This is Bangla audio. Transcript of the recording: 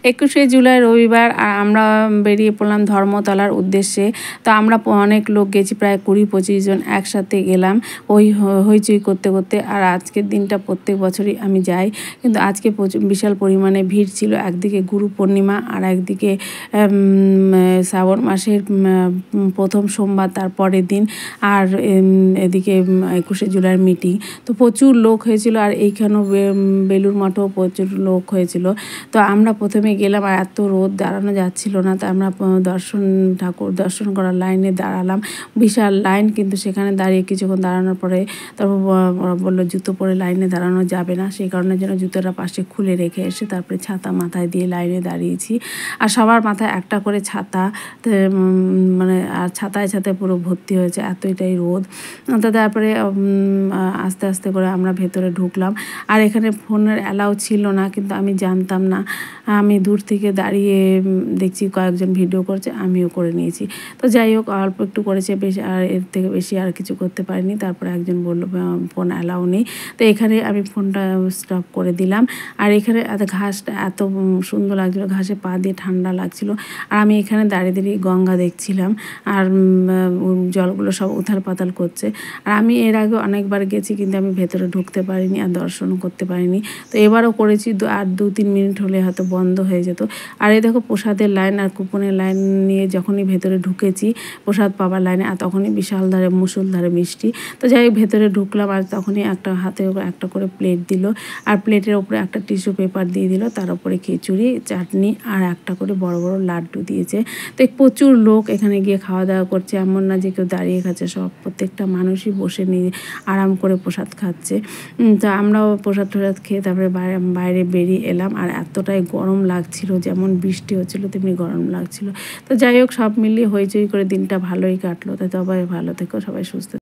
21শে জুলাই রবিবার আর আমরা বেরিয়ে পড়লাম ধর্মতলার উদ্দেশ্যে। তো আমরা অনেক লোক গেছি, প্রায় 20-25 জন একসাথে গেলাম ওই হইচই করতে করতে। আর আজকের দিনটা প্রত্যেক বছরই আমি যাই, কিন্তু আজকে বিশাল পরিমাণে ভিড় ছিল। একদিকে গুরু পূর্ণিমা আর একদিকে শ্রাবণ মাসের প্রথম সোমবার তার পরের দিন, আর এদিকে 21শে জুলাইয়ের মিটিং। তো প্রচুর লোক হয়েছিল, আর এইখানেও বেলুর মঠেও প্রচুর লোক হয়েছিল। তো আমরা প্রথমে গেলাম আর এত রোদ, দাঁড়ানো যাচ্ছিল না। তো আমরা ঠাকুর দর্শন করার লাইনে দাঁড়ালাম, বিশাল লাইন। কিন্তু সেখানে দাঁড়িয়ে কিছুক্ষণ দাঁড়ানোর পরে তারপর বললো জুতো পরে লাইনে দাঁড়ানো যাবে না, সেই কারণে যেন জুতোটা পাশে খুলে রেখে এসে তারপরে ছাতা মাথায় দিয়ে লাইনে দাঁড়িয়েছি। আর সবার মাথায় একটা করে ছাতা, মানে আর ছাতায় ছাতায় পুরো ভর্তি হয়েছে, এতটাই রোদ। তো তারপরে আস্তে আস্তে করে আমরা ভেতরে ঢুকলাম। আর এখানে ফোনের অ্যালাউ ছিল না, কিন্তু আমি জানতাম না। আমি দূর থেকে দাঁড়িয়ে দেখছি কয়েকজন ভিডিও করছে, আমিও করে নিয়েছি। তো যাই হোক, অল্প একটু করেছে, বেশি আর এর থেকে বেশি আর কিছু করতে পারিনি। তারপরে একজন বললো ফোন অ্যালাউ নেই। তো এখানে আমি ফোনটা স্টপ করে দিলাম। আর এখানে ঘাসটা এত সুন্দর লাগছিলো, ঘাসে পা দিয়ে ঠান্ডা লাগছিলো। আর আমি এখানে দাঁড়িয়ে দাঁড়িয়ে গঙ্গা দেখছিলাম, আর জলগুলো সব উথাল পাতাল করছে। আর আমি এর আগে অনেকবার গেছি, কিন্তু আমি ভেতরে ঢুকতে পারিনি আর দর্শনও করতে পারিনি। তো এবারও করেছি, আর 2-3 মিনিট হলে হয়তো বন্ধ হয়ে যেত। আর এই দেখো প্রসাদের লাইন আর কুপনের লাইন নিয়ে যখনই ভেতরে ঢুকেছি প্রসাদ পাবার লাইনে, আর তখনই বিশাল ধারে মুসুলধারে মিষ্টি। তো যাই হোক ভেতরে ঢুকলাম, আর তখনই একটা হাতে একটা করে প্লেট দিল, আর প্লেটের ওপরে একটা টিস্যু পেপার দিয়ে দিল, তার উপরে খিচুড়ি, চাটনি আর একটা করে বড় বড় লাড্ডু দিয়েছে। তো প্রচুর লোক এখানে গিয়ে খাওয়া দাওয়া করছে, এমন না যে কেউ দাঁড়িয়ে খাচ্ছে, সব প্রত্যেকটা মানুষই বসে নিয়ে আরাম করে প্রসাদ খাচ্ছে। তো আমরাও প্রসাদ টসাদ খেয়ে তারপরে বাইরে বেরিয়ে এলাম। আর এতটাই গরম লাগছিল, যেমন বৃষ্টি হচ্ছিলো তেমনি গরম লাগছিল। তো যাই হোক, সব মিলিয়ে হইচই করে দিনটা ভালোই কাটলো। তাই সবাই ভালো থেকো, সবাই সুস্থ।